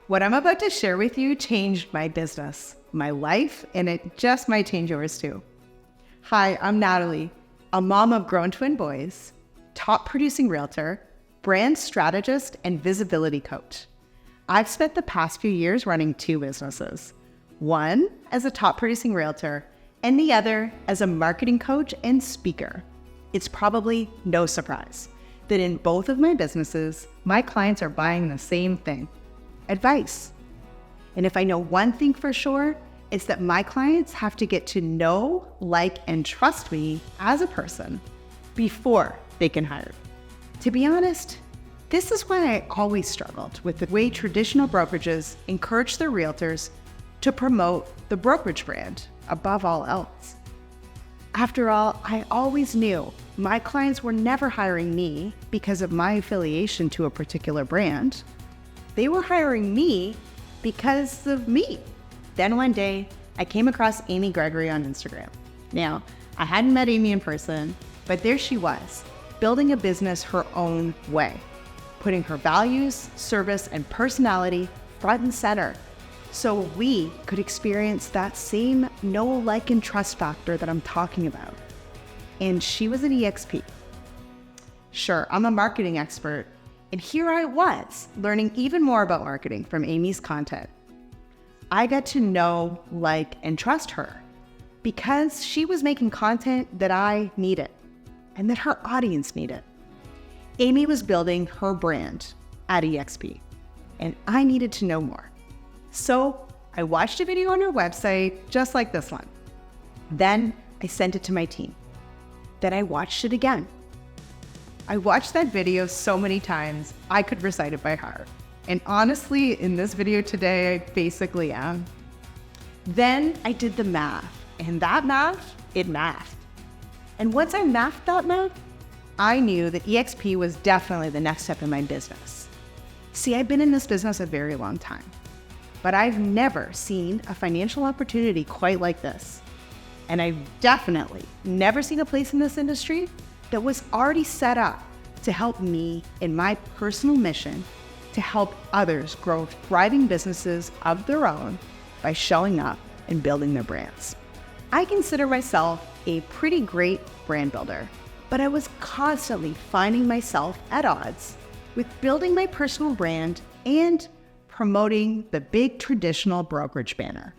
What I'm about to share with you changed my business, my life, and it just might change yours too. Hi, I'm Natalie, a mom of grown twin boys, top producing realtor, brand strategist, and visibility coach. I've spent the past few years running two businesses, one as a top producing realtor and the other as a marketing coach and speaker. It's probably no surprise that in both of my businesses, my clients are buying the same thing: advice. And if I know one thing for sure, it's that my clients have to get to know, like, and trust me as a person before they can hire. To be honest, this is why I always struggled with the way traditional brokerages encourage their realtors to promote the brokerage brand above all else. After all, I always knew my clients were never hiring me because of my affiliation to a particular brand. They were hiring me because of me. Then one day, I came across Amy Gregory on Instagram. Now, I hadn't met Amy in person, but there she was, building a business her own way, putting her values, service, and personality front and center so we could experience that same know, like, and trust factor that I'm talking about. And she was an eXp. Sure, I'm a marketing expert, and here I was, learning even more about marketing from Amy's content. I got to know, like, and trust her because she was making content that I needed and that her audience needed. Amy was building her brand at eXp, and I needed to know more. So I watched a video on her website, just like this one. Then I sent it to my team. Then I watched it again. I watched that video so many times, I could recite it by heart. And honestly, in this video today, I basically am. Then I did the math, and that math, it mathed. And once I mathed that math, I knew that eXp was definitely the next step in my business. See, I've been in this business a very long time, but I've never seen a financial opportunity quite like this. And I've definitely never seen a place in this industry that was already set up to help me in my personal mission to help others grow thriving businesses of their own by showing up and building their brands. I consider myself a pretty great brand builder, but I was constantly finding myself at odds with building my personal brand and promoting the big traditional brokerage banner.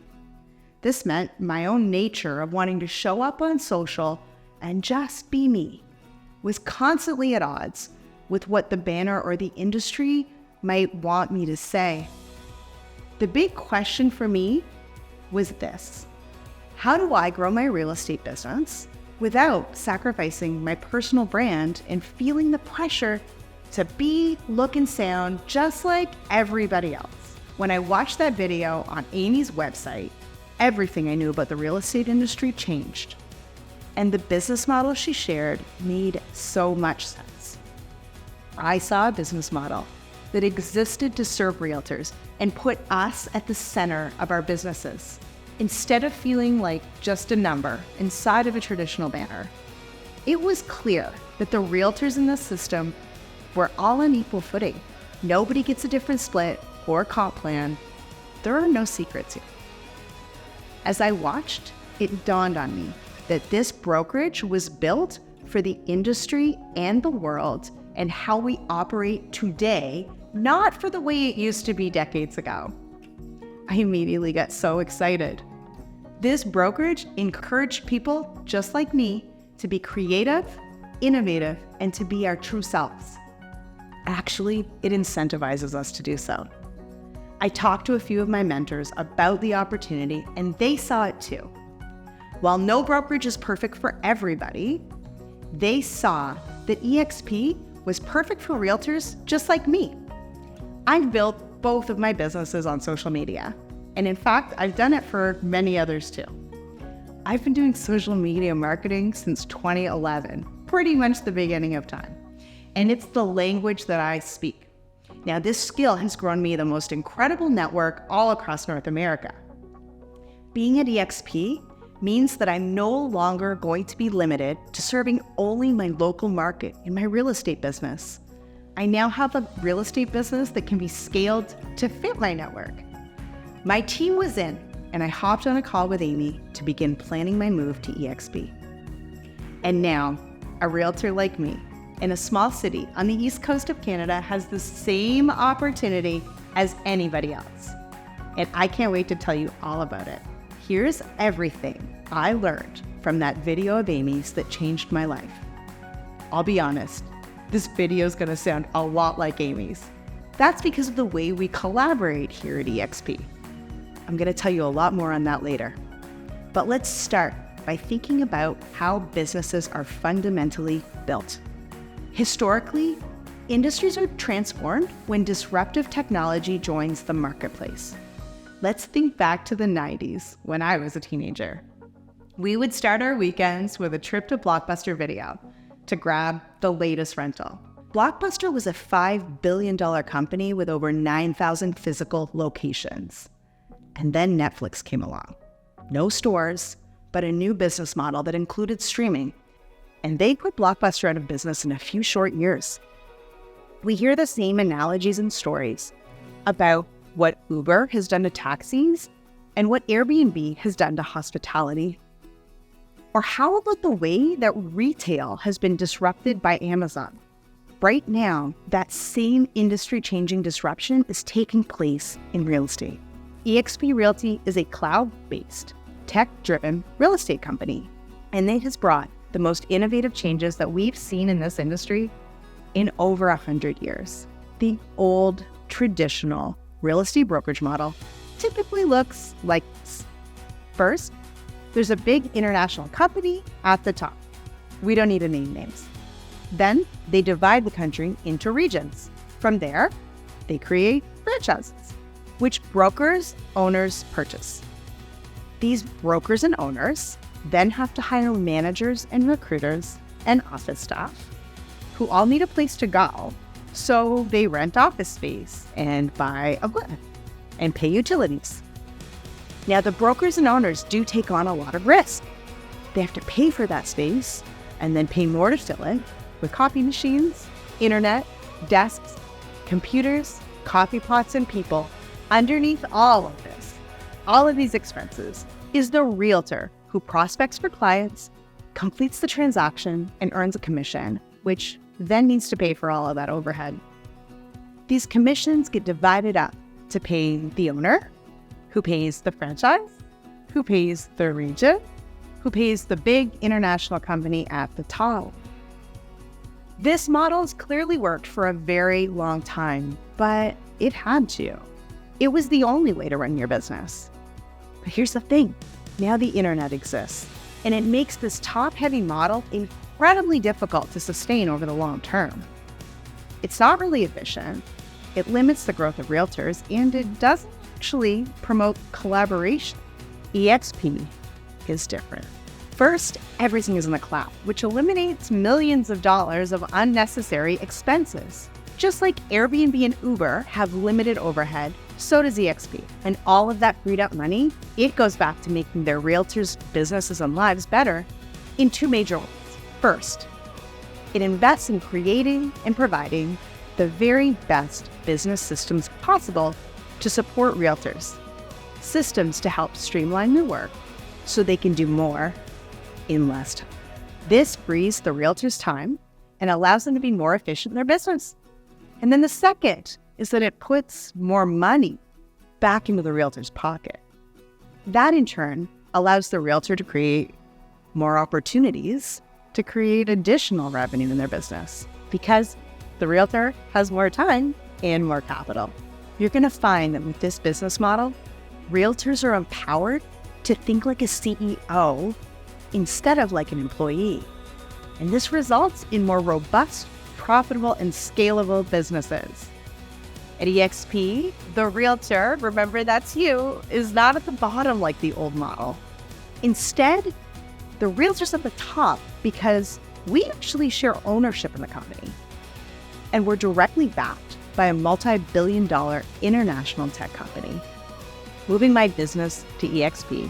This meant my own nature of wanting to show up on social and just be me was constantly at odds with what the banner or the industry might want me to say. The big question for me was this: how do I grow my real estate business without sacrificing my personal brand and feeling the pressure to be, look, and sound just like everybody else? When I watched that video on Amy's website, everything I knew about the real estate industry changed. And the business model she shared made so much sense. I saw a business model that existed to serve realtors and put us at the center of our businesses, instead of feeling like just a number inside of a traditional banner. It was clear that the realtors in this system were all on equal footing. Nobody gets a different split or comp plan. There are no secrets here. As I watched, it dawned on me that this brokerage was built for the industry and the world and how we operate today, not for the way it used to be decades ago. I immediately got so excited. This brokerage encouraged people just like me to be creative, innovative, and to be our true selves. Actually, it incentivizes us to do so. I talked to a few of my mentors about the opportunity, and they saw it too. While no brokerage is perfect for everybody, they saw that eXp was perfect for realtors just like me. I've built both of my businesses on social media, and in fact, I've done it for many others too. I've been doing social media marketing since 2011, pretty much the beginning of time, and it's the language that I speak. Now, this skill has grown me the most incredible network all across North America. Being at eXp means that I'm no longer going to be limited to serving only my local market in my real estate business. I now have a real estate business that can be scaled to fit my network. My team was in, and I hopped on a call with Amy to begin planning my move to eXp. And now, a realtor like me in a small city on the east coast of Canada has the same opportunity as anybody else. And I can't wait to tell you all about it. Here's everything I learned from that video of Amy's that changed my life. I'll be honest, this video is going to sound a lot like Amy's. That's because of the way we collaborate here at eXp. I'm going to tell you a lot more on that later. But let's start by thinking about how businesses are fundamentally built. Historically, industries are transformed when disruptive technology joins the marketplace. Let's think back to the 90s when I was a teenager. We would start our weekends with a trip to Blockbuster Video to grab the latest rental. Blockbuster was a $5 billion company with over 9,000 physical locations. And then Netflix came along. No stores, but a new business model that included streaming. And they put Blockbuster out of business in a few short years. We hear the same analogies and stories about what Uber has done to taxis and what Airbnb has done to hospitality. Or how about the way that retail has been disrupted by Amazon? Right now, that same industry-changing disruption is taking place in real estate. eXp Realty is a cloud-based, tech-driven real estate company, and it has brought the most innovative changes that we've seen in this industry in over 100 years. The old, traditional real estate brokerage model typically looks like this. First, there's a big international company at the top. We don't need to name names. Then they divide the country into regions. From there, they create franchises, which brokers, owners purchase. These brokers and owners then have to hire managers and recruiters and office staff who all need a place to go. So they rent office space and buy equipment and pay utilities. Now, the brokers and owners do take on a lot of risk. They have to pay for that space and then pay more to fill it with copy machines, internet, desks, computers, coffee pots, and people. Underneath all of this, all of these expenses, is the realtor who prospects for clients, completes the transaction, and earns a commission, which then needs to pay for all of that overhead. These commissions get divided up to pay the owner, who pays the franchise, who pays the region, who pays the big international company at the top. This model has clearly worked for a very long time, but it had to. It was the only way to run your business. But here's the thing. Now the internet exists, and it makes this top-heavy model incredibly difficult to sustain over the long term. It's not really efficient. It limits the growth of realtors, and it doesn't actually promote collaboration. eXp is different. First, everything is in the cloud, which eliminates millions of dollars of unnecessary expenses. Just like Airbnb and Uber have limited overhead, so does eXp. And all of that freed up money, it goes back to making their realtors' businesses and lives better in two major ways. First, it invests in creating and providing the very best business systems possible to support realtors. Systems to help streamline their work so they can do more in less time. This frees the realtors' time and allows them to be more efficient in their business. And then the second is that it puts more money back into the realtor's pocket. That in turn allows the realtor to create more opportunities to create additional revenue in their business because the realtor has more time and more capital. You're going to find that with this business model, realtors are empowered to think like a CEO instead of like an employee. And this results in more robust, profitable, and scalable businesses. At eXp, the realtor, remember that's you, is not at the bottom like the old model. Instead, the realtor's at the top because we actually share ownership in the company. And we're directly backed by a multi-billion-dollar international tech company. Moving my business to eXp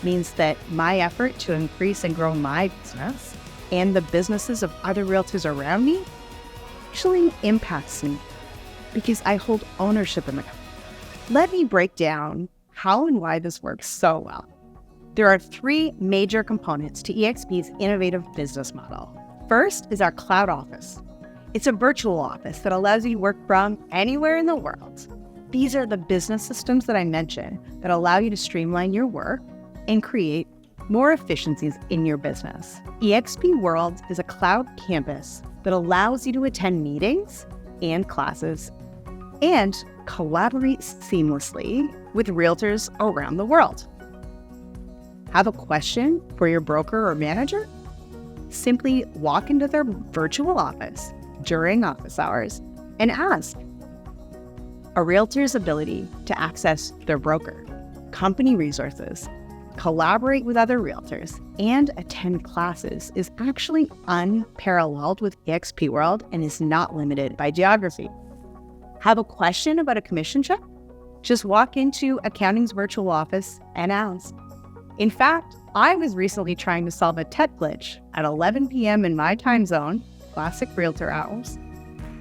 means that my effort to increase and grow my business and the businesses of other realtors around me actually impacts me because I hold ownership in the company. Let me break down how and why this works so well. There are 3 major components to eXp's innovative business model. First is our cloud office. It's a virtual office that allows you to work from anywhere in the world. These are the business systems that I mentioned that allow you to streamline your work and create more efficiencies in your business. eXp World is a cloud campus that allows you to attend meetings and classes and collaborate seamlessly with realtors around the world. Have a question for your broker or manager? Simply walk into their virtual office during office hours and ask. A realtor's ability to access their broker, company resources, collaborate with other realtors, and attend classes is actually unparalleled with eXp World and is not limited by geography. Have a question about a commission check? Just walk into accounting's virtual office and ask. In fact, I was recently trying to solve a tech glitch at 11 p.m. in my time zone, classic realtor hours,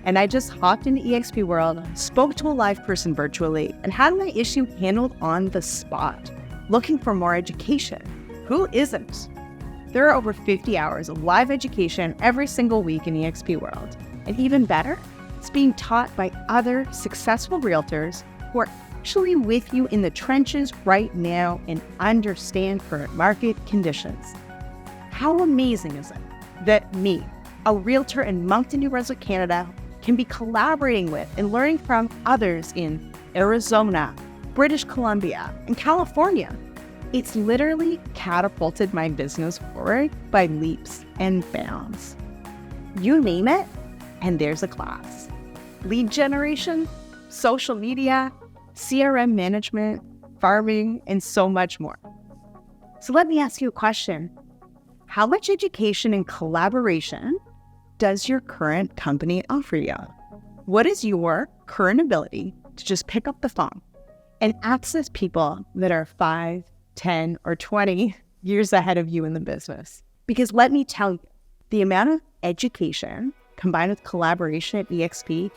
and I just hopped into eXp World, spoke to a live person virtually, and had my issue handled on the spot. Looking for more education? Who isn't? There are over 50 hours of live education every single week in eXp World. And even better, it's being taught by other successful realtors who are actually with you in the trenches right now and understand current market conditions. How amazing is it that me, a realtor in Moncton, New Brunswick, Canada, can be collaborating with and learning from others in Arizona, British Columbia, and California? It's literally catapulted my business forward by leaps and bounds. You name it, and there's a class. Lead generation, social media, CRM management, farming, and so much more. So let me ask you a question. How much education and collaboration does your current company offer you? What is your current ability to just pick up the phone and access people that are 5, 10, or 20 years ahead of you in the business? Because let me tell you, the amount of education combined with collaboration at eXp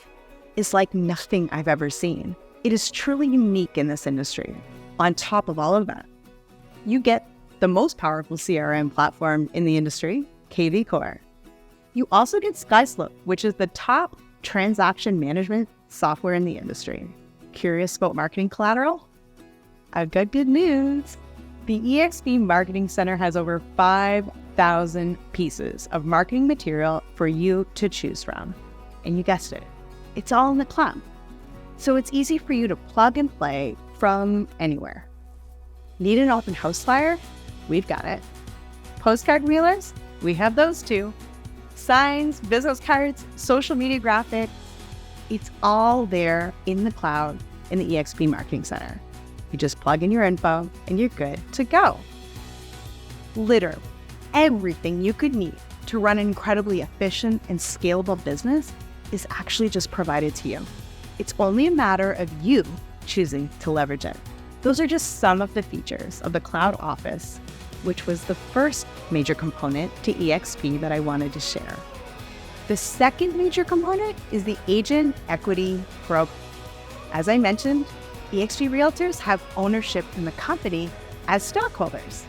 is like nothing I've ever seen. It is truly unique in this industry. On top of all of that, you get the most powerful CRM platform in the industry, KV Core. You also get SkySlope, which is the top transaction management software in the industry. Curious about marketing collateral? I've got good news. The eXp Marketing Center has over 5,000 pieces of marketing material for you to choose from. And you guessed it, it's all in the cloud. So it's easy for you to plug and play from anywhere. Need an open house flyer? We've got it. Postcard mailers? We have those too. Signs, business cards, social media graphics. It's all there in the cloud in the eXp Marketing Center. You just plug in your info and you're good to go. Literally, everything you could need to run an incredibly efficient and scalable business is actually just provided to you. It's only a matter of you choosing to leverage it. Those are just some of the features of the Cloud Office, which was the first major component to eXp that I wanted to share. The second major component is the Agent Equity Program. As I mentioned, eXp Realtors have ownership in the company as stockholders.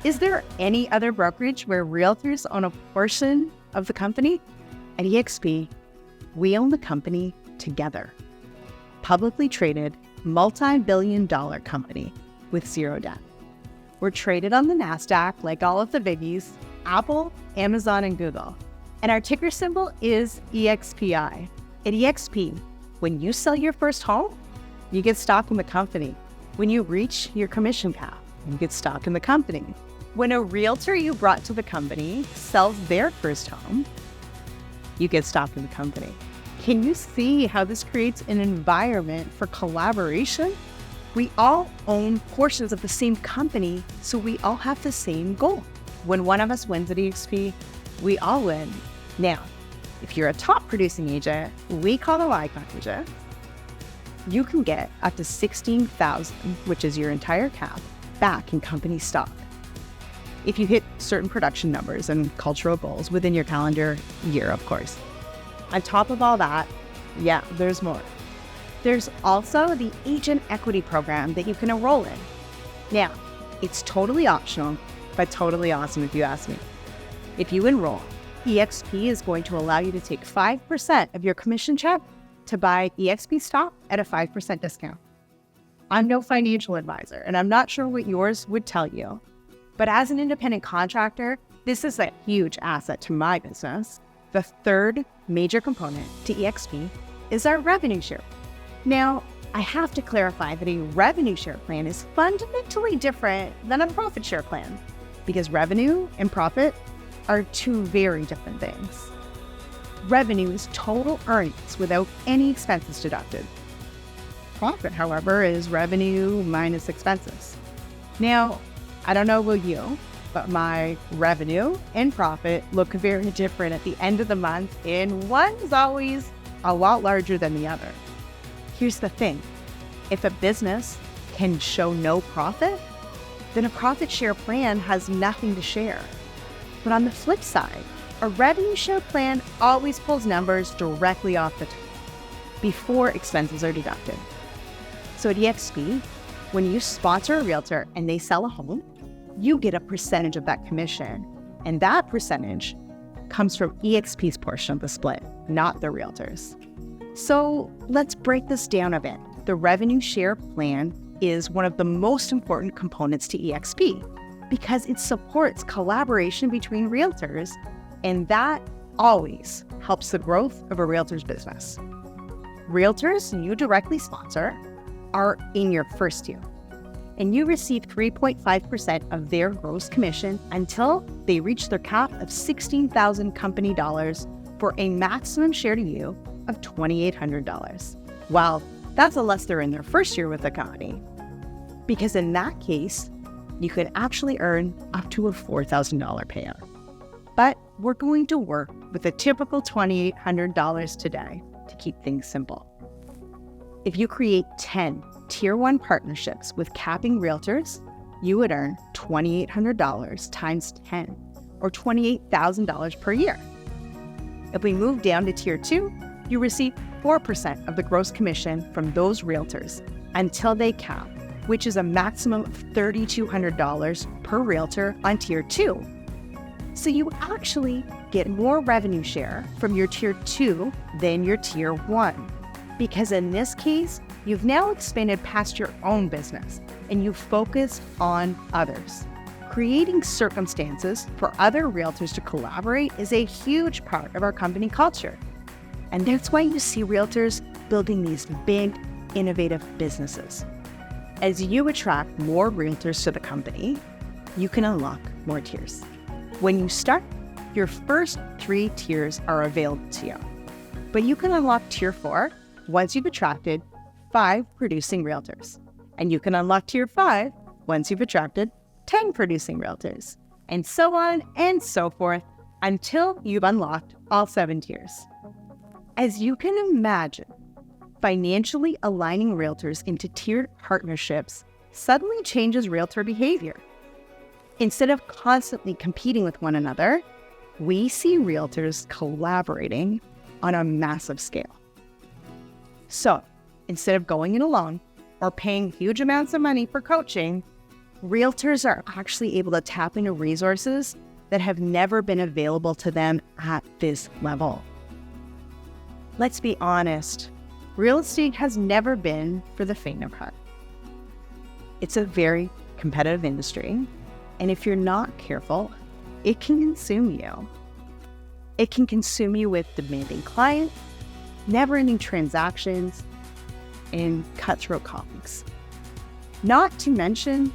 Is there any other brokerage where realtors own a portion of the company? At eXp, we own the company together. Publicly traded, multi-billion-dollar company with zero debt. We're traded on the NASDAQ like all of the biggies, Apple, Amazon, and Google. And our ticker symbol is EXPI. At eXp, when you sell your first home, you get stock in the company. When you reach your commission cap, you get stock in the company. When a realtor you brought to the company sells their first home, you get stock in the company. Can you see how this creates an environment for collaboration? We all own portions of the same company, so we all have the same goal. When one of us wins at eXp, we all win. Now, if you're a top producing agent, we call the icon agent, you can get up to $16,000, which is your entire cap, back in company stock. If you hit certain production numbers and cultural goals within your calendar year, of course. On top of all that, yeah, there's more. There's also the Agent Equity Program that you can enroll in. Now, it's totally optional, but totally awesome if you ask me. If you enroll, eXp is going to allow you to take 5% of your commission check to buy eXp stock at a 5% discount. I'm no financial advisor, and I'm not sure what yours would tell you, but as an independent contractor, this is a huge asset to my business. The third major component to eXp is our revenue share. Now, I have to clarify that a revenue share plan is fundamentally different than a profit share plan, because revenue and profit are two very different things. Revenue is total earnings without any expenses deducted. Profit, however, is revenue minus expenses. Now, I don't know about you, but my revenue and profit look very different at the end of the month, and one's always a lot larger than the other. Here's the thing. If a business can show no profit, then a profit share plan has nothing to share. But on the flip side, a revenue share plan always pulls numbers directly off the top before expenses are deducted. So at eXp, when you sponsor a realtor and they sell a home, you get a percentage of that commission. And that percentage comes from eXp's portion of the split, not the realtor's. So let's break this down a bit. The revenue share plan is one of the most important components to eXp because it supports collaboration between realtors, and that always helps the growth of a realtor's business. Realtors you directly sponsor are in your first year, and you receive 3.5% of their gross commission until they reach their cap of $16,000 company dollars for a maximum share to you of $2,800. Well, that's unless they're in their first year with the company, because in that case, you could actually earn up to a $4,000 payout. But we're going to work with a typical $2,800 today to keep things simple. If you create 10 Tier 1 partnerships with capping realtors, you would earn $2,800 times 10, or $28,000 per year. If we move down to Tier 2, you receive 4% of the gross commission from those realtors until they cap, which is a maximum of $3,200 per realtor on Tier 2. So you actually get more revenue share from your Tier 2 than your Tier 1. Because in this case, you've now expanded past your own business and you focus on others. Creating circumstances for other realtors to collaborate is a huge part of our company culture. And that's why you see realtors building these big, innovative businesses. As you attract more realtors to the company, you can unlock more tiers. When you start, your first 3 tiers are available to you. But you can unlock Tier 4 once you've attracted 5 producing realtors. And you can unlock Tier 5 once you've attracted 10 producing realtors. And so on and so forth until you've unlocked all 7 tiers. As you can imagine, financially aligning realtors into tiered partnerships suddenly changes realtor behavior. Instead of constantly competing with one another, we see realtors collaborating on a massive scale. So, instead of going it alone or paying huge amounts of money for coaching, realtors are actually able to tap into resources that have never been available to them at this level. Let's be honest, real estate has never been for the faint of heart. It's a very competitive industry, and if you're not careful, it can consume you. It can consume you with demanding clients, never-ending transactions, and cutthroat colleagues. Not to mention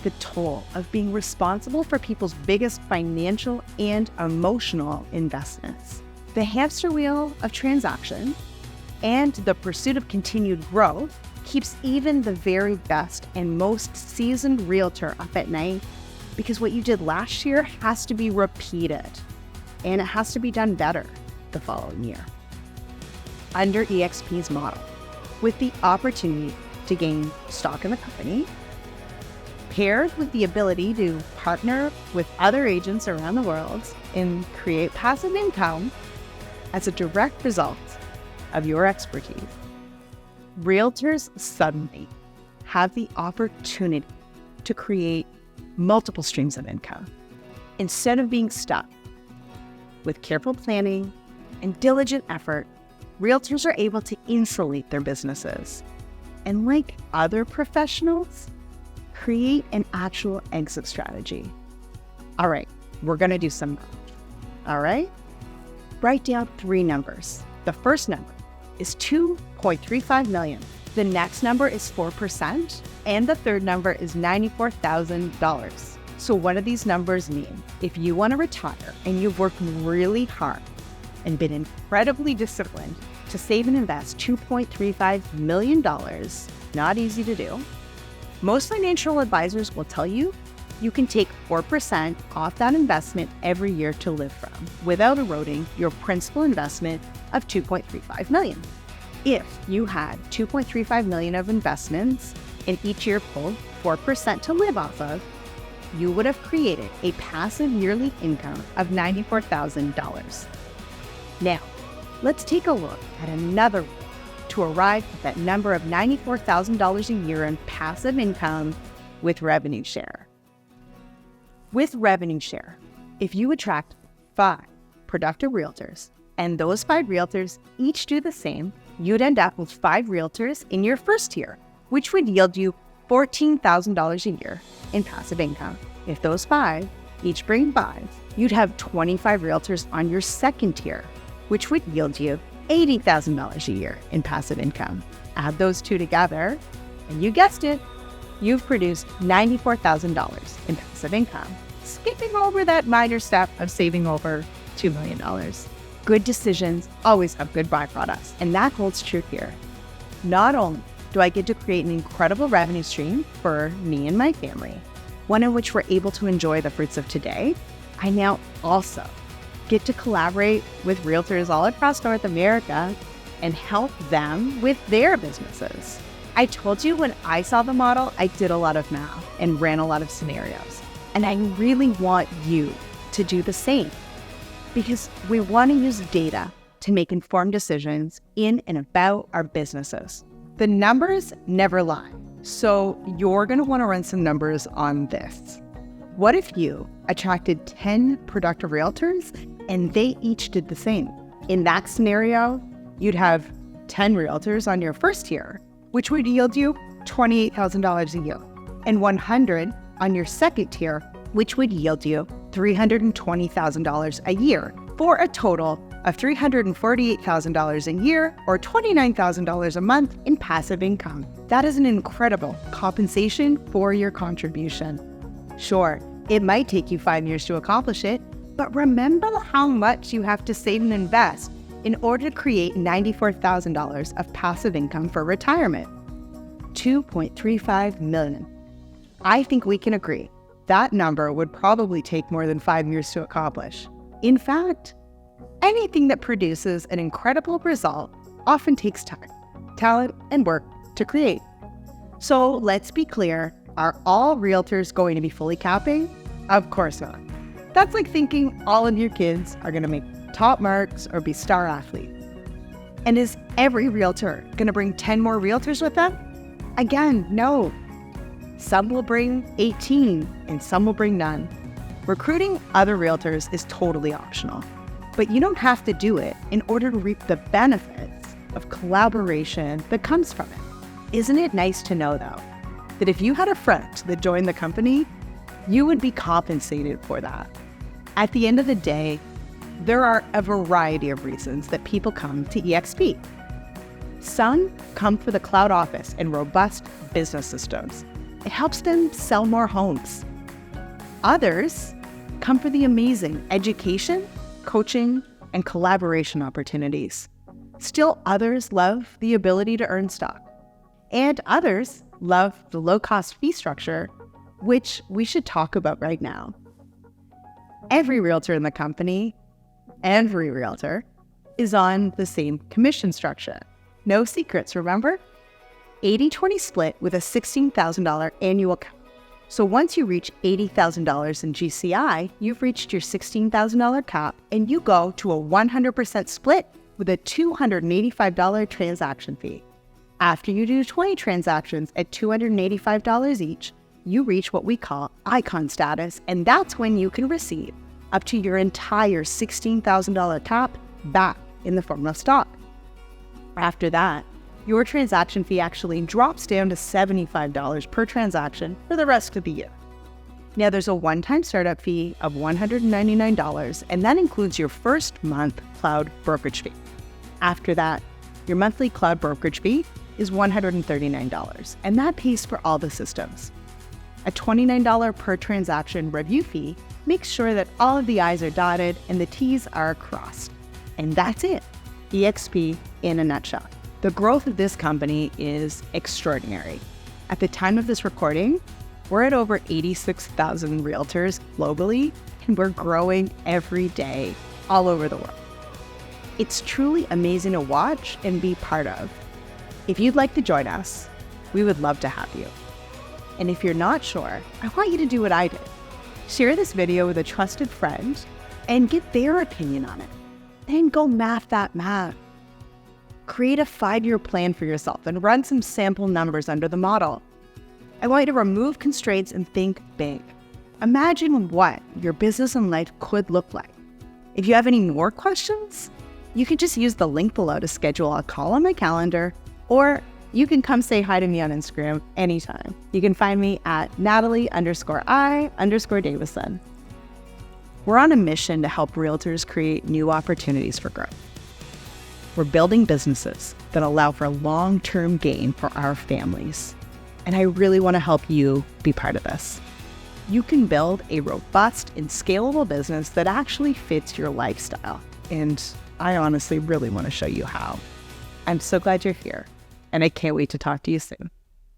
the toll of being responsible for people's biggest financial and emotional investments. The hamster wheel of transactions and the pursuit of continued growth keeps even the very best and most seasoned realtor up at night, because what you did last year has to be repeated, and it has to be done better the following year. Under eXp's model, with the opportunity to gain stock in the company, paired with the ability to partner with other agents around the world and create passive income, as a direct result of your expertise. Realtors suddenly have the opportunity to create multiple streams of income instead of being stuck. With careful planning and diligent effort, realtors are able to insulate their businesses and, like other professionals, create an actual exit strategy. All right, we're going to do some math. All right? Write down 3 numbers. The first number is 2.35 million. The next number is 4%, and the third number is $94,000. So what do these numbers mean? If you want to retire and you've worked really hard and been incredibly disciplined to save and invest $2.35 million, not easy to do, most financial advisors will tell you you can take 4% off that investment every year to live from without eroding your principal investment of $2.35 million. If you had $2.35 million of investments and each year pulled 4% to live off of, you would have created a passive yearly income of $94,000. Now, let's take a look at another way to arrive at that number of $94,000 a year in passive income with revenue share. With revenue share, if you attract 5 productive realtors and those 5 realtors each do the same, you'd end up with 5 realtors in your first tier, which would yield you $14,000 a year in passive income. If those 5 each bring 5, you'd have 25 realtors on your second tier, which would yield you $80,000 a year in passive income. Add those 2 together, and you guessed it, you've produced $94,000 in passive income, skipping over that minor step of saving over $2 million. Good decisions always have good byproducts, and that holds true here. Not only do I get to create an incredible revenue stream for me and my family, one in which we're able to enjoy the fruits of today, I now also get to collaborate with realtors all across North America and help them with their businesses. I told you when I saw the model, I did a lot of math and ran a lot of scenarios. And I really want you to do the same because we want to use data to make informed decisions in and about our businesses. The numbers never lie. So you're going to want to run some numbers on this. What if you attracted 10 productive realtors and they each did the same? In that scenario, you'd have 10 realtors on your first tier, which would yield you $28,000 a year, and 100 on your second tier, which would yield you $320,000 a year, for a total of $348,000 a year or $29,000 a month in passive income. That is an incredible compensation for your contribution. Sure, it might take you 5 years to accomplish it, but remember how much you have to save and invest in order to create $94,000 of passive income for retirement. $2.35 million. I think we can agree that number would probably take more than 5 years to accomplish. In fact, anything that produces an incredible result often takes time, talent, and work to create. So let's be clear, are all realtors going to be fully capping? Of course not. That's like thinking all of your kids are going to make top marks or be star athletes. And is every realtor going to bring 10 more realtors with them? Again, no. Some will bring 18 and some will bring none. Recruiting other realtors is totally optional, but you don't have to do it in order to reap the benefits of collaboration that comes from it. Isn't it nice to know, though, that if you had a friend that joined the company, you would be compensated for that? At the end of the day, there are a variety of reasons that people come to eXp. Some come for the cloud office and robust business systems. It helps them sell more homes. Others come for the amazing education, coaching, and collaboration opportunities. Still others love the ability to earn stock. And others love the low-cost fee structure, which we should talk about right now. Every realtor in the company, every realtor, is on the same commission structure. No secrets, remember? 80-20 split with a $16,000 annual cap. So once you reach $80,000 in GCI, you've reached your $16,000 cap, and you go to a 100% split with a $285 transaction fee. After you do 20 transactions at $285 each, you reach what we call icon status, and that's when you can receive up to your entire $16,000 cap back in the form of stock. After that, your transaction fee actually drops down to $75 per transaction for the rest of the year. Now, there's a one-time startup fee of $199, and that includes your first month cloud brokerage fee. After that, your monthly cloud brokerage fee is $139, and that pays for all the systems. A $29 per transaction review fee makes sure that all of the I's are dotted and the T's are crossed. And that's it. eXp in a nutshell. The growth of this company is extraordinary. At the time of this recording, we're at over 86,000 realtors globally, and we're growing every day all over the world. It's truly amazing to watch and be part of. If you'd like to join us, we would love to have you. And if you're not sure, I want you to do what I did. Share this video with a trusted friend and get their opinion on it. Then go math that math. Create a 5-year plan for yourself and run some sample numbers under the model. I want you to remove constraints and think big. Imagine what your business and life could look like. If you have any more questions, you can just use the link below to schedule a call on my calendar, or you can come say hi to me on Instagram anytime. You can find me at Natalie_I_Davison. We're on a mission to help realtors create new opportunities for growth. We're building businesses that allow for long-term gain for our families. And I really want to help you be part of this. You can build a robust and scalable business that actually fits your lifestyle. And I honestly really want to show you how. I'm so glad you're here, and I can't wait to talk to you soon.